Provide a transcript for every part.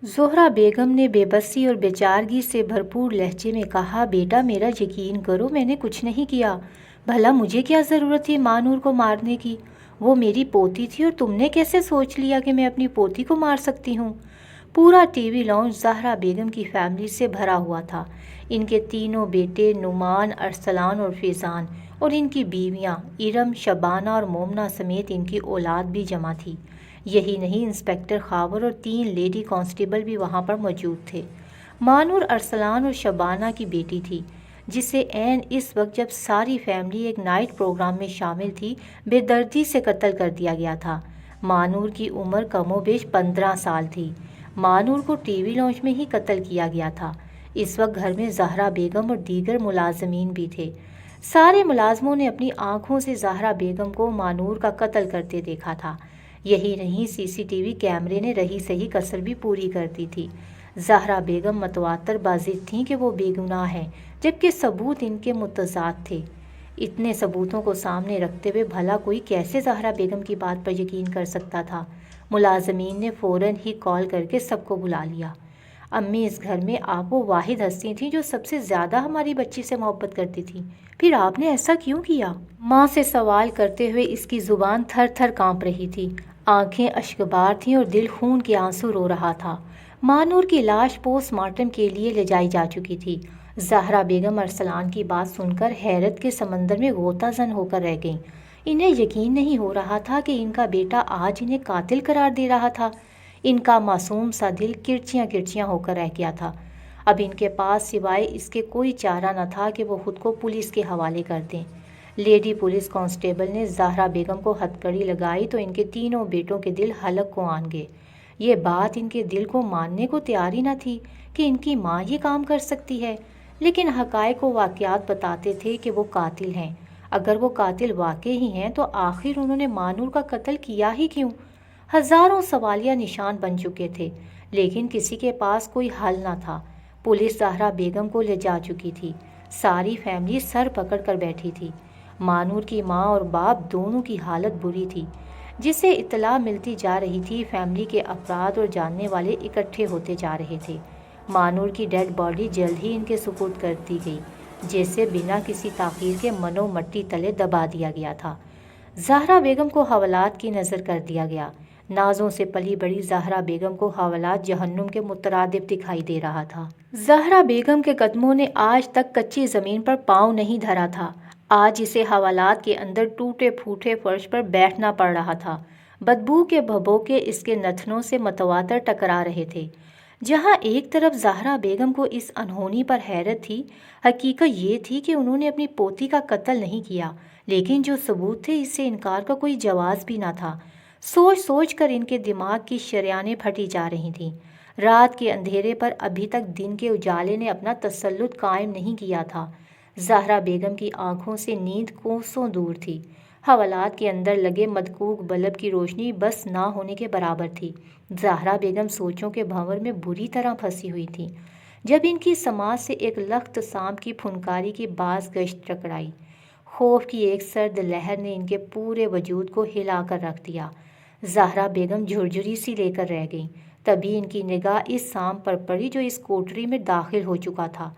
زہرا بیگم نے بے بسی اور بیچارگی سے بھرپور لہجے میں کہا، بیٹا میرا یقین کرو، میں نے کچھ نہیں کیا۔ بھلا مجھے کیا ضرورت تھی مانور کو مارنے کی؟ وہ میری پوتی تھی اور تم نے کیسے سوچ لیا کہ میں اپنی پوتی کو مار سکتی ہوں؟ پورا ٹی وی لاؤنج زہرا بیگم کی فیملی سے بھرا ہوا تھا۔ ان کے تینوں بیٹے نعمان، ارسلان اور فیضان، اور ان کی بیویاں ارم، شبانہ اور مومنہ سمیت ان کی اولاد بھی جمع تھی۔ یہی نہیں، انسپکٹر خاور اور 3 لیڈی کانسٹیبل بھی وہاں پر موجود تھے۔ مانور ارسلان اور شبانہ کی بیٹی تھی، جسے عین اس وقت جب ساری فیملی ایک نائٹ پروگرام میں شامل تھی بے دردی سے قتل کر دیا گیا تھا۔ مانور کی عمر کم و بیش 15 سال تھی۔ مانور کو ٹی وی لاؤنج میں ہی قتل کیا گیا تھا۔ اس وقت گھر میں زہرا بیگم اور دیگر ملازمین بھی تھے۔ سارے ملازموں نے اپنی آنکھوں سے زہرا بیگم کو مانور کا قتل کرتے دیکھا تھا۔ یہی نہیں، سی سی ٹی وی کیمرے نے رہی سہی کسر بھی پوری کر دی تھی۔ زہرا بیگم متواتر بازد تھیں کہ وہ بے گناہ ہیں، جبکہ ثبوت ان کے متضاد تھے۔ اتنے ثبوتوں کو سامنے رکھتے ہوئے بھلا کوئی کیسے زہرا بیگم کی بات پر یقین کر سکتا تھا؟ ملازمین نے فوراً ہی کال کر کے سب کو بلا لیا۔ امی، اس گھر میں آپ وہ واحد ہستی تھیں جو سب سے زیادہ ہماری بچی سے محبت کرتی تھی، پھر آپ نے ایسا کیوں کیا؟ ماں سے سوال کرتے ہوئے اس کی زبان تھر تھر کانپ رہی تھی، آنکھیں اشکبار تھیں اور دل خون کے آنسو رو رہا تھا۔ مانور کی لاش پوسٹ مارٹم کے لیے لے جائی جا چکی تھی۔ زہرا بیگم ارسلان کی بات سن کر حیرت کے سمندر میں غوطہ زن ہو کر رہ گئیں۔ انہیں یقین نہیں ہو رہا تھا کہ ان کا بیٹا آج انہیں قاتل قرار دے رہا تھا۔ ان کا معصوم سا دل کرچیاں کرچیاں ہو کر رہ گیا تھا۔ اب ان کے پاس سوائے اس کے کوئی چارہ نہ تھا کہ وہ خود کو پولیس کے حوالے کر دیں۔ لیڈی پولیس کانسٹیبل نے زہرا بیگم کو ہتھکڑی لگائی تو ان کے تینوں بیٹوں کے دل حلق کو آن گئے۔ یہ بات ان کے دل کو ماننے کو تیار ہی نہ تھی کہ ان کی ماں یہ کام کر سکتی ہے، لیکن حقائق و واقعات بتاتے تھے کہ وہ قاتل ہیں۔ اگر وہ قاتل واقع ہی ہیں تو آخر انہوں نے مانور کا قتل کیا ہی کیوں؟ ہزاروں سوالیہ نشان بن چکے تھے، لیکن کسی کے پاس کوئی حل نہ تھا۔ پولیس زہرا بیگم کو لے جا چکی تھی۔ ساری فیملی سر پکڑ کر بیٹھی تھی۔ مانور کی ماں اور باپ دونوں کی حالت بری تھی۔ جسے اطلاع ملتی جا رہی تھی، فیملی کے افراد اور جاننے والے اکٹھے ہوتے جا رہے تھے۔ مانور کی ڈیڈ باڈی جلد ہی ان کے سپرد کر دی گئی، جیسے بنا کسی تاخیر کے منو مٹی تلے دبا دیا گیا تھا۔ زہرا بیگم کو حوالات کی نظر کر دیا گیا۔ نازوں سے پلی بڑی زہرا بیگم کو حوالات جہنم کے مترادف دکھائی دے رہا تھا۔ زہرا بیگم کے قدموں نے آج تک کچی زمین پر پاؤں نہیں دھرا تھا۔ آج اسے حوالات کے اندر ٹوٹے پھوٹے فرش پر بیٹھنا پڑ رہا تھا۔ بدبو کے بھبوکے اس کے نتنوں سے متواتر ٹکرا رہے تھے۔ جہاں ایک طرف زہرا بیگم کو اس انہونی پر حیرت تھی، حقیقت یہ تھی کہ انہوں نے اپنی پوتی کا قتل نہیں کیا، لیکن جو ثبوت تھے اس سے انکار کا کوئی جواز بھی نہ تھا۔ سوچ سوچ کر ان کے دماغ کی شریانیں پھٹی جا رہی تھیں۔ رات کے اندھیرے پر ابھی تک دن کے اجالے نے اپنا تسلط قائم نہیں کیا تھا۔ زہرا بیگم کی آنکھوں سے نیند کوسوں دور تھی۔ حوالات کے اندر لگے مدکوک بلب کی روشنی بس نہ ہونے کے برابر تھی۔ زہرا بیگم سوچوں کے بھنور میں بری طرح پھنسی ہوئی تھی، جب ان کی سماعت سے ایک لخت سانپ کی پھنکاری کی باز گشت ٹکرائی۔ خوف کی ایک سرد لہر نے ان کے پورے وجود کو ہلا کر رکھ دیا۔ زہرا بیگم جھرجھری سی لے کر رہ گئیں۔ تبھی ان کی نگاہ اس سانپ پر پڑی جو اس کوٹری میں داخل ہو چکا تھا۔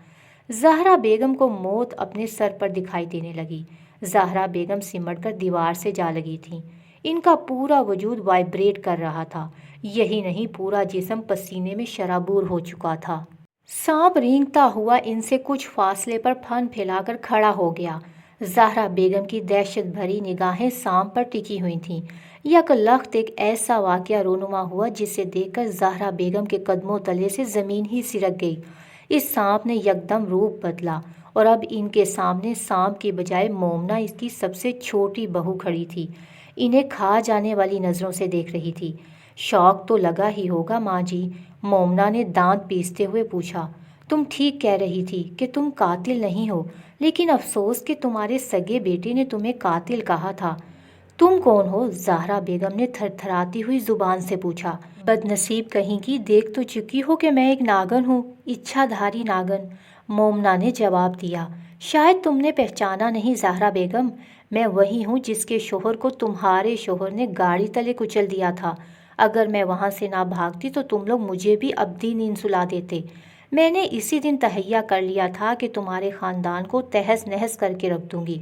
زہرا بیگم کو موت اپنے سر پر دکھائی دینے لگی۔ زہرا بیگم سمٹ کر دیوار سے جا لگی تھیں۔ ان کا پورا وجود وائبریٹ کر رہا تھا، یہی نہیں پورا جسم پسینے میں شرابور ہو چکا تھا۔ سانپ رینگتا ہوا ان سے کچھ فاصلے پر پھن پھیلا کر کھڑا ہو گیا۔ زہرا بیگم کی دہشت بھری نگاہیں سانپ پر ٹکی ہوئی تھیں۔ یک لخت ایک ایسا واقعہ رونما ہوا جسے دیکھ کر زہرا بیگم کے قدموں تلے سے زمین ہی سرک گئی۔ اس سانپ نے یکدم روپ بدلا اور اب ان کے سامنے سانپ کی بجائے مومنہ اس کی سب سے چھوٹی بہو کھڑی تھی۔ انہیں کھا جانے والی نظروں سے دیکھ رہی تھی۔ شوق تو لگا ہی ہوگا ماں جی، مومنہ نے دانت پیستے ہوئے پوچھا۔ تم ٹھیک کہہ رہی تھی کہ تم قاتل نہیں ہو، لیکن افسوس کہ تمہارے سگے بیٹے نے تمہیں قاتل کہا تھا۔ تم کون ہو؟ زہرا بیگم نے تھر تھراتی ہوئی زبان سے پوچھا۔ بد نصیب کہیں کی، دیکھ تو چکی ہو کہ میں ایک ناگن ہوں، اچھا دھاری ناگن، مومنہ نے جواب دیا۔ شاید تم نے پہچانا نہیں زہرا بیگم، میں وہی ہوں جس کے شوہر کو تمہارے شوہر نے گاڑی تلے کچل دیا تھا۔ اگر میں وہاں سے نہ بھاگتی تو تم لوگ مجھے بھی ابدی نیند سلا دیتے۔ میں نے اسی دن تہیہ کر لیا تھا کہ تمہارے خاندان کو تہس نہس کر کے رکھ دوں گی،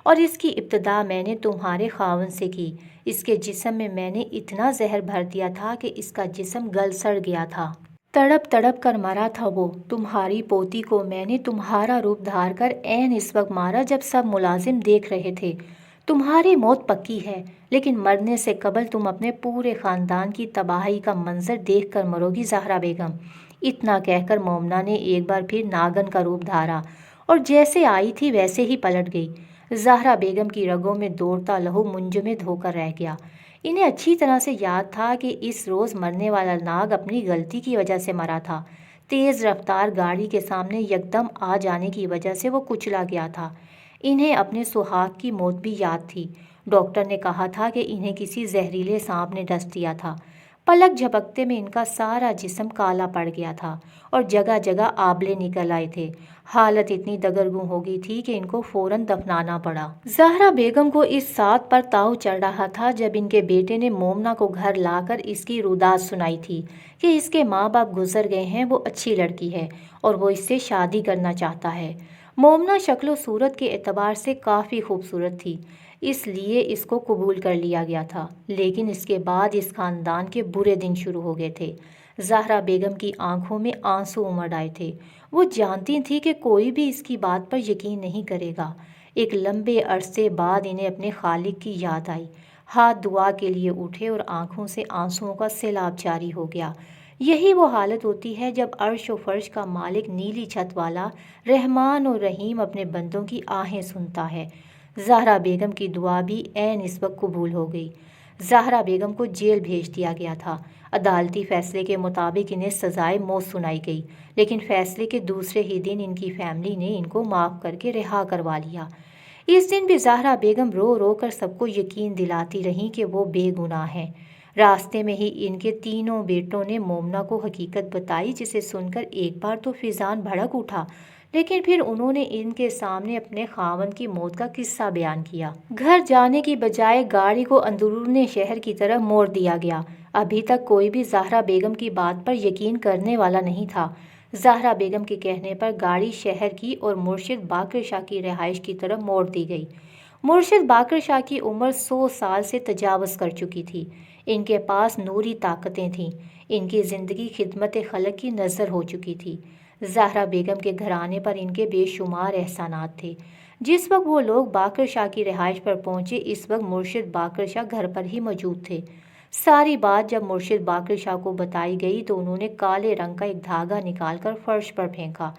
اور اس کی ابتدا میں نے تمہارے خاوند سے کی۔ اس کے جسم میں نے اتنا زہر بھر دیا تھا کہ اس کا جسم گل سڑ گیا تھا۔ تڑپ تڑپ کر مرا تھا وہ۔ تمہاری پوتی کو میں نے تمہارا روپ دھار کر عین اس وقت مارا جب سب ملازم دیکھ رہے تھے۔ تمہاری موت پکی ہے، لیکن مرنے سے قبل تم اپنے پورے خاندان کی تباہی کا منظر دیکھ کر مرو گی زہرا بیگم۔ اتنا کہہ کر مومنا نے ایک بار پھر ناگن کا روپ دھارا اور جیسے آئی تھی ویسے ہی پلٹ گئی۔ زہرا بیگم کی رگوں میں دوڑتا لہو منجمد ہو کر رہ گیا۔ انہیں اچھی طرح سے یاد تھا کہ اس روز مرنے والا ناگ اپنی غلطی کی وجہ سے مرا تھا۔ تیز رفتار گاڑی کے سامنے یکدم آ جانے کی وجہ سے وہ کچلا گیا تھا۔ انہیں اپنے سہاگ کی موت بھی یاد تھی۔ ڈاکٹر نے کہا تھا کہ انہیں کسی زہریلے سانپ نے ڈس دیا تھا۔ پلک جھپکتے میں ان کا سارا جسم کالا پڑ گیا تھا اور جگہ جگہ آبلے نکل آئے تھے۔ حالت اتنی دگرگوں ہو گئی تھی کہ ان کو فوراً دفنانا پڑا۔ زہرا بیگم کو اس بات پر تاؤ چڑھ رہا تھا جب ان کے بیٹے نے مومنا کو گھر لا کر اس کی روداد سنائی تھی کہ اس کے ماں باپ گزر گئے ہیں، وہ اچھی لڑکی ہے اور وہ اس سے شادی کرنا چاہتا ہے۔ مومنا شکل و صورت کے اعتبار سے کافی خوبصورت تھی، اس لیے اس کو قبول کر لیا گیا تھا، لیکن اس کے بعد اس خاندان کے برے دن شروع ہو گئے تھے۔ زہرا بیگم کی آنکھوں میں آنسو امڑ آئے تھے۔ وہ جانتی تھی کہ کوئی بھی اس کی بات پر یقین نہیں کرے گا۔ ایک لمبے عرصے بعد انہیں اپنے خالق کی یاد آئی۔ ہاتھ دعا کے لیے اٹھے اور آنکھوں سے آنسوؤں کا سیلاب جاری ہو گیا۔ یہی وہ حالت ہوتی ہے جب عرش و فرش کا مالک نیلی چھت والا رحمان و رحیم اپنے بندوں کی آہیں سنتا ہے۔ زہرا بیگم کی دعا بھی عین اس وقت قبول ہو گئی۔ زہرا بیگم کو جیل بھیج دیا گیا تھا۔ عدالتی فیصلے کے مطابق انہیں سزائے موت سنائی گئی، لیکن فیصلے کے دوسرے ہی دن ان کی فیملی نے ان کو معاف کر کے رہا کروا لیا۔ اس دن بھی زہرا بیگم رو رو کر سب کو یقین دلاتی رہیں کہ وہ بے گناہ ہیں۔ راستے میں ہی ان کے تینوں بیٹوں نے مومنا کو حقیقت بتائی، جسے سن کر ایک بار تو فیضان بھڑک اٹھا، لیکن پھر انہوں نے ان کے سامنے اپنے خاوند کی موت کا قصہ بیان کیا۔ گھر جانے کی بجائے گاڑی کو اندرون شہر کی طرف موڑ دیا گیا۔ ابھی تک کوئی بھی زہرا بیگم کی بات پر یقین کرنے والا نہیں تھا۔ زہرا بیگم کے کہنے پر گاڑی شہر کی اور مرشد باقر شاہ کی رہائش کی طرف موڑ دی گئی۔ مرشد باقر شاہ کی عمر 100 سال سے تجاوز کر چکی تھی۔ ان کے پاس نوری طاقتیں تھیں۔ ان کی زندگی خدمت خلق کی نذر ہو چکی تھی۔ زہرا بیگم کے گھرانے پر ان کے بے شمار احسانات تھے۔ جس وقت وہ لوگ باقر شاہ کی رہائش پر پہنچے، اس وقت مرشد باقر شاہ گھر پر ہی موجود تھے۔ ساری بات جب مرشد باقر شاہ کو بتائی گئی تو انہوں نے کالے رنگ کا ایک دھاگا نکال کر فرش پر پھینکا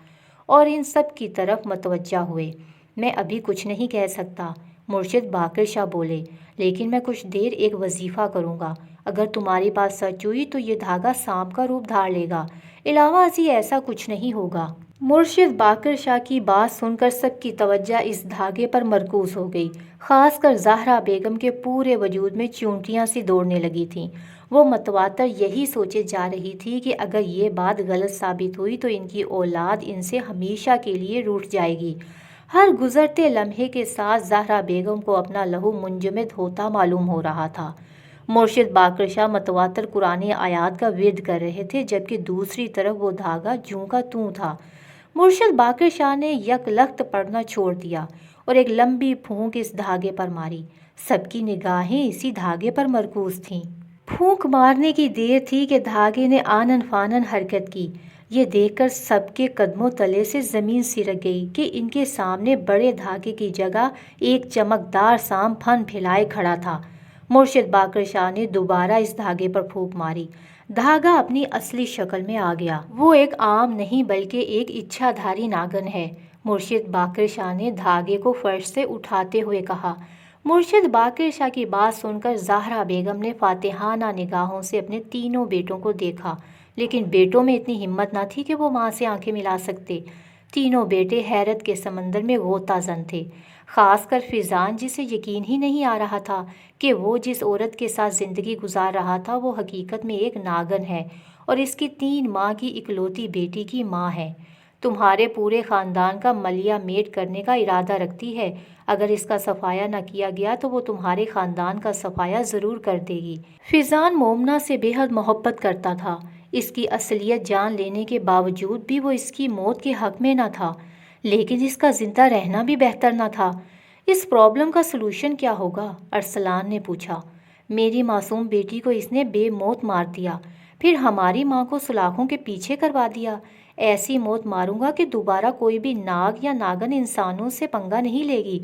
اور ان سب کی طرف متوجہ ہوئے۔ میں ابھی کچھ نہیں کہہ سکتا، مرشد باقر شاہ بولے، لیکن میں کچھ دیر ایک وظیفہ کروں گا۔ اگر تمہاری بات سچ ہوئی تو یہ دھاگا سانپ کا روپ دھار لے گا، علاوہ ازیں ایسا کچھ نہیں ہوگا۔ مرشد باقر شاہ کی بات سن کر سب کی توجہ اس دھاگے پر مرکوز ہو گئی، خاص کر زہرا بیگم کے پورے وجود میں چونٹیاں سی دوڑنے لگی تھیں۔ وہ متواتر یہی سوچے جا رہی تھی کہ اگر یہ بات غلط ثابت ہوئی تو ان کی اولاد ان سے ہمیشہ کے لیے روٹھ جائے گی۔ ہر گزرتے لمحے کے ساتھ زہرا بیگم کو اپنا لہو منجمد ہوتا معلوم ہو رہا تھا۔ مرشد باقر شاہ متواتر قرآن آیات کا ورد کر رہے تھے، جبکہ دوسری طرف وہ دھاگا جوں کا توں تھا۔ مرشد باقر شاہ نے یک لخت پڑھنا چھوڑ دیا اور ایک لمبی پھونک اس دھاگے پر ماری۔ سب کی نگاہیں اسی دھاگے پر مرکوز تھیں۔ پھونک مارنے کی دیر تھی کہ دھاگے نے آنن فانن حرکت کی۔ یہ دیکھ کر سب کے قدموں تلے سے زمین سرک گئی کہ ان کے سامنے بڑے دھاگے کی جگہ ایک چمکدار سانپ پھن پھیلائے کھڑا تھا۔ مرشد باقر شاہ نے دوبارہ اس دھاگے پر پھونک ماری۔ دھاگا اپنی اصلی شکل میں آ گیا۔ وہ ایک عام نہیں بلکہ ایک اچھا دھاری ناگن ہے۔ مرشد باقر شاہ نے دھاگے کو فرش سے اٹھاتے ہوئے کہا۔ مرشد باقر شاہ کی بات سن کر زہرا بیگم نے فاتحانہ نگاہوں سے اپنے تینوں بیٹوں کو دیکھا، لیکن بیٹوں میں اتنی ہمت نہ تھی کہ وہ ماں سے آنکھیں ملا سکتے۔ تینوں بیٹے حیرت کے سمندر میں غوطہ زن تھے، خاص کر فیضان، جسے یقین ہی نہیں آ رہا تھا کہ وہ جس عورت کے ساتھ زندگی گزار رہا تھا وہ حقیقت میں ایک ناگن ہے اور اس کی 3 ماہ کی اکلوتی بیٹی کی ماں ہے۔ تمہارے پورے خاندان کا ملیا میٹ کرنے کا ارادہ رکھتی ہے۔ اگر اس کا صفایا نہ کیا گیا تو وہ تمہارے خاندان کا صفایا ضرور کر دے گی۔ فیضان مومنہ سے بے حد محبت کرتا تھا۔ اس کی اصلیت جان لینے کے باوجود بھی وہ اس کی موت کے حق میں نہ تھا، لیکن اس کا زندہ رہنا بھی بہتر نہ تھا۔ اس پرابلم کا سلوشن کیا ہوگا؟ ارسلان نے پوچھا۔ میری معصوم بیٹی کو اس نے بے موت مار دیا، پھر ہماری ماں کو سلاخوں کے پیچھے کروا دیا۔ ایسی موت ماروں گا کہ دوبارہ کوئی بھی ناگ یا ناگن انسانوں سے پنگا نہیں لے گی۔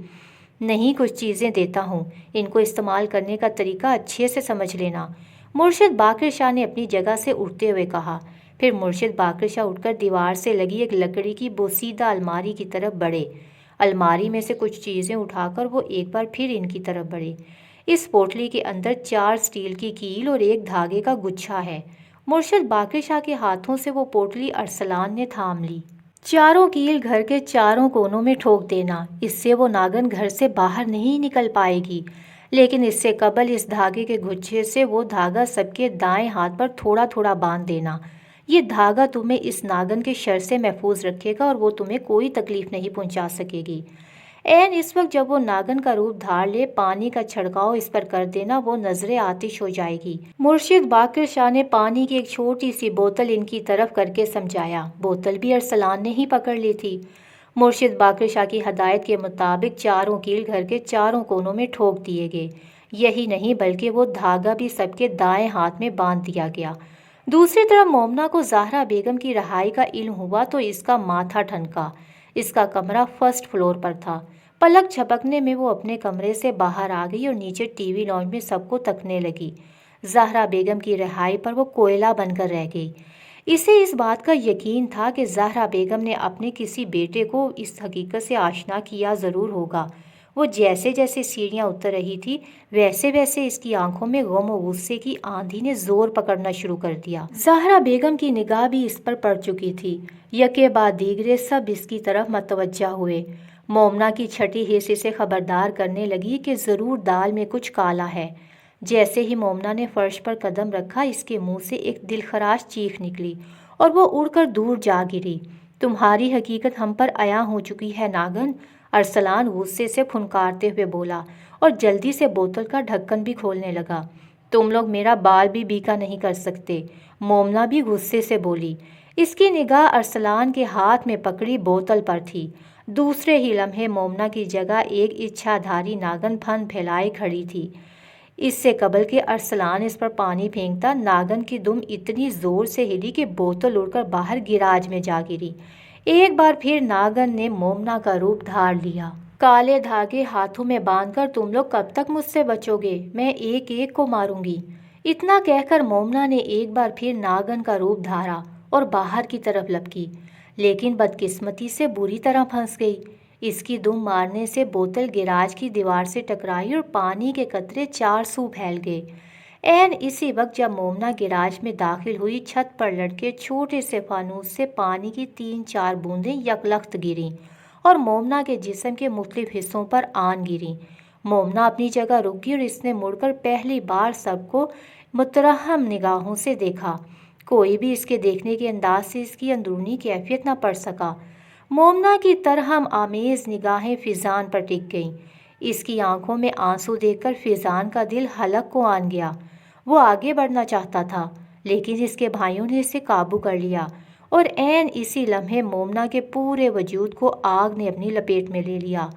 نہیں، کچھ چیزیں دیتا ہوں، ان کو استعمال کرنے کا طریقہ اچھے سے سمجھ لینا۔ مرشد باقر شاہ نے اپنی جگہ سے اٹھتے ہوئے کہا۔ پھر مرشد باقر شاہ اٹھ کر دیوار سے لگی ایک لکڑی کی بوسیدہ الماری کی طرف بڑھے۔ الماری میں سے کچھ چیزیں اٹھا کر وہ ایک بار پھر ان کی طرف بڑھے۔ اس پوٹلی کے اندر 4 اسٹیل کی کیل اور ایک دھاگے کا گچھا ہے۔ مرشد باقر شاہ کے ہاتھوں سے وہ پوٹلی ارسلان نے تھام لی۔ 4 کیل گھر کے چاروں کونوں میں ٹھوک دینا، اس سے وہ ناگن گھر سے باہر نہیں نکل پائے گی، لیکن اس سے قبل اس دھاگے کے گچھے سے وہ دھاگا سب کے دائیں ہاتھ پر تھوڑا تھوڑا باندھ دینا۔ یہ دھاگا تمہیں اس ناگن کے شر سے محفوظ رکھے گا اور وہ تمہیں کوئی تکلیف نہیں پہنچا سکے گی۔ عین اس وقت جب وہ ناگن کا روپ دھار لے، پانی کا چھڑکاؤ اس پر کر دینا، وہ نظر آتش ہو جائے گی۔ مرشد باقر شاہ نے پانی کی ایک چھوٹی سی بوتل ان کی طرف کر کے سمجھایا۔ بوتل بھی ارسلان نے ہی پکڑ لی تھی۔ مرشد باقر شاہ کی ہدایت کے مطابق 4 کیل گھر کے چاروں کونوں میں ٹھوک دیے گئے۔ یہی نہیں بلکہ وہ دھاگا بھی سب کے دائیں ہاتھ میں باندھ دیا گیا۔ دوسری طرف مومنہ کو زہرا بیگم کی رہائی کا علم ہوا تو اس کا ماتھا ٹھنکا۔ اس کا کمرہ فرسٹ فلور پر تھا۔ پلک جھپکنے میں وہ اپنے کمرے سے باہر آ گئی اور نیچے ٹی وی لانچ میں سب کو تکنے لگی۔ زہرا بیگم کی رہائی پر وہ کوئلہ بن کر رہ گئی۔ اسے اس بات کا یقین تھا کہ زہرا بیگم نے اپنے کسی بیٹے کو اس حقیقت سے آشنا کیا ضرور ہوگا۔ وہ جیسے جیسے سیڑھیاں اتر رہی تھی ویسے ویسے اس کی آنکھوں میں غم و غصے کی آندھی نے زور پکڑنا شروع کر دیا۔ زہرا بیگم کی نگاہ بھی اس پر پڑ چکی تھی۔ یکے بعد دیگرے سب اس کی طرف متوجہ ہوئے۔ مومنہ کی چھٹی حس اسے خبردار کرنے لگی کہ ضرور دال میں کچھ کالا ہے۔ جیسے ہی مومنہ نے فرش پر قدم رکھا، اس کے منہ سے ایک دلخراش چیخ نکلی اور وہ اڑ کر دور جا گری۔ تمہاری حقیقت ہم پر عیاں ہو چکی ہے ناگن، ارسلان غصے سے پھنکارتے ہوئے بولا اور جلدی سے بوتل کا ڈھکن بھی کھولنے لگا۔ تم لوگ میرا بال بھی بیکا نہیں کر سکتے، مومنہ بھی غصے سے بولی۔ اس کی نگاہ ارسلان کے ہاتھ میں پکڑی بوتل پر تھی۔ دوسرے ہی لمحے مومنہ کی جگہ ایک اچھا دھاری ناگن پھن پھیلائے کھڑی تھی۔ اس سے قبل کہ ارسلان اس پر پانی پھینکتا، ناگن کی دم اتنی زور سے ہلی کہ بوتل اڑ کر باہر گراج میں جا گری۔ ایک بار پھر ناگن نے مومنہ کا روپ دھار لیا۔ کالے دھاگے ہاتھوں میں باندھ کر تم لوگ کب تک مجھ سے بچو گے؟ میں ایک ایک کو ماروں گی۔ اتنا کہہ کر مومنہ نے ایک بار پھر ناگن کا روپ دھارا اور باہر کی طرف لپکی، لیکن بدقسمتی سے بری طرح پھنس گئی۔ اس کی دم مارنے سے بوتل گراج کی دیوار سے ٹکرائی اور پانی کے قطرے 4 سو پھیل گئے۔ عین اسی وقت جب مومنہ گراج میں داخل ہوئی، چھت پر لٹکے چھوٹے سے فانوس سے پانی کی 3-4 بوندیں یکلخت گریں اور مومنہ کے جسم کے مختلف حصوں پر آن گریں۔ مومنہ اپنی جگہ رک گئی اور اس نے مڑ کر پہلی بار سب کو مترحم نگاہوں سے دیکھا۔ کوئی بھی اس کے دیکھنے کے انداز سے اس کی اندرونی کیفیت نہ پڑھ سکا۔ مومنہ کی ترحم آمیز نگاہیں فیضان پر ٹک گئیں۔ اس کی آنکھوں میں آنسو دیکھ کر فیضان کا دل حلق کو آن گیا۔ وہ آگے بڑھنا چاہتا تھا، لیکن اس کے بھائیوں نے اسے قابو کر لیا اور عین اسی لمحے مومنہ کے پورے وجود کو آگ نے اپنی لپیٹ میں لے لیا۔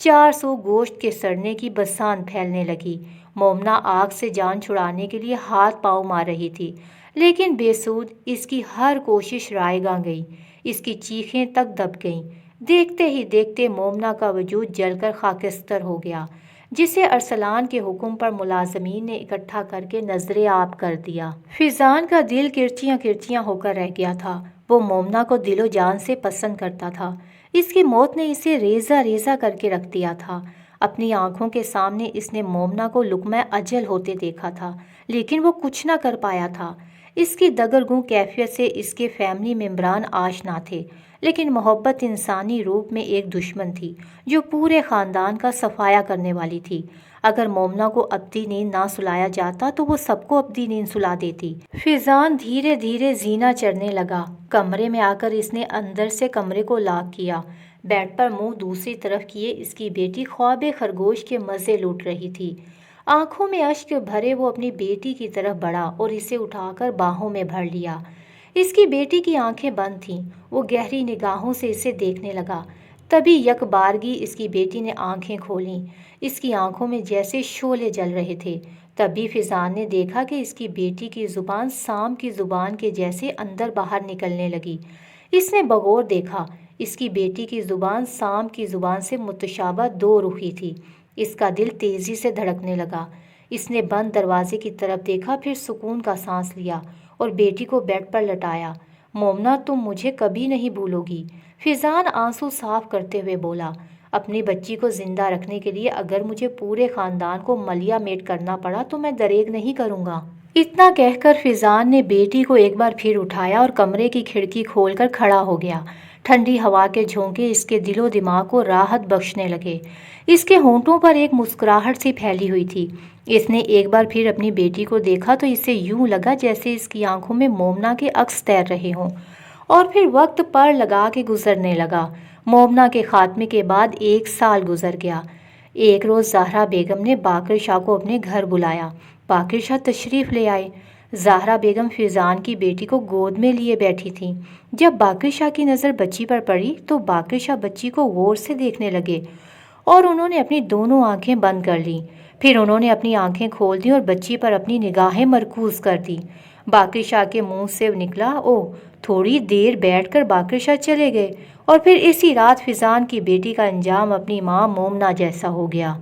4 سو گوشت کے سڑنے کی بسان پھیلنے لگی۔ مومنہ آگ سے جان چھڑانے کے لیے ہاتھ پاؤں مار رہی تھی، لیکن بے سود اس کی ہر کوشش رائے گاں گئی۔ اس کی چیخیں تک دب گئیں۔ دیکھتے ہی دیکھتے مومنہ کا وجود جل کر خاکستر ہو گیا، جسے ارسلان کے حکم پر ملازمین نے اکٹھا کر کے نظر عام کر دیا۔ فیضان کا دل کرچیاں کرچیاں ہو کر رہ گیا تھا۔ وہ مومنہ کو دل و جان سے پسند کرتا تھا۔ اس کی موت نے اسے ریزہ ریزہ کر کے رکھ دیا تھا۔ اپنی آنکھوں کے سامنے اس نے مومنہ کو لقمہ اجل ہوتے دیکھا تھا، لیکن وہ کچھ نہ کر پایا تھا۔ اس کی دگرگوں کیفیت سے اس کے فیملی ممبران آشنا تھے، لیکن محبت انسانی روپ میں ایک دشمن تھی جو پورے خاندان کا صفایا کرنے والی تھی۔ اگر مومنہ کو ابدی نیند نہ سلایا جاتا تو وہ سب کو ابدی نیند سلا دیتی۔ فیضان دھیرے دھیرے زینہ چڑھنے لگا۔ کمرے میں آ کر اس نے اندر سے کمرے کو لاک کیا۔ بیڈ پر منہ دوسری طرف کیے اس کی بیٹی خواب خرگوش کے مزے لوٹ رہی تھی۔ آنکھوں میں اشک بھرے وہ اپنی بیٹی کی طرف بڑھا اور اسے اٹھا کر باہوں میں بھر لیا۔ اس کی بیٹی کی آنکھیں بند تھیں، وہ گہری نگاہوں سے اسے دیکھنے لگا۔ تبھی یک بارگی اس کی بیٹی نے آنکھیں کھولیں، اس کی آنکھوں میں جیسے شعلے جل رہے تھے۔ تبھی فیضان نے دیکھا کہ اس کی بیٹی کی زبان سام کی زبان کے جیسے اندر باہر نکلنے لگی۔ اس نے بغور دیکھا، اس کی بیٹی کی زبان سام کی زبان سے متشابہ دو رخی تھی۔ اس کا دل تیزی سے دھڑکنے لگا۔ اس نے بند دروازے کی طرف دیکھا، پھر سکون کا سانس لیا اور بیٹی کو بیڈ پر لٹایا۔ مومنہ تم مجھے کبھی نہیں بھولو گی، فیضان آنسو صاف کرتے ہوئے بولا۔ اپنی بچی کو زندہ رکھنے کے لیے اگر مجھے پورے خاندان کو ملیا میٹ کرنا پڑا تو میں دریغ نہیں کروں گا۔ اتنا کہہ کر فیضان نے بیٹی کو ایک بار پھر اٹھایا اور کمرے کی کھڑکی کھول کر کھڑا ہو گیا۔ ٹھنڈی ہوا کے جھونکے اس کے دل و دماغ کو راحت بخشنے لگے۔ اس کے ہونٹوں پر ایک مسکراہٹ سی پھیلی ہوئی تھی۔ اس نے ایک بار پھر اپنی بیٹی کو دیکھا تو اسے یوں لگا جیسے اس کی آنکھوں میں مومنہ کے عکس تیر رہے ہوں، اور پھر وقت پر لگا کے گزرنے لگا۔ مومنہ کے خاتمے کے بعد 1 سال گزر گیا۔ ایک روز زہرا بیگم نے باقر شاہ کو اپنے گھر بلایا۔ باقر شاہ تشریف لے آئے۔ زہرا بیگم فیضان کی بیٹی کو گود میں لیے بیٹھی تھیں۔ جب باقر شاہ کی نظر بچی پر پڑی تو باقر شاہ بچی کو غور سے دیکھنے لگے اور انہوں نے اپنی دونوں آنکھیں بند کر لیں۔ پھر انہوں نے اپنی آنکھیں کھول دیں اور بچی پر اپنی نگاہیں مرکوز کر دیں۔ باقر شاہ کے منہ سے نکلا، اوہ! تھوڑی دیر بیٹھ کر باقر شاہ چلے گئے اور پھر اسی رات فیضان کی بیٹی کا انجام اپنی ماں مومنہ جیسا ہو گیا۔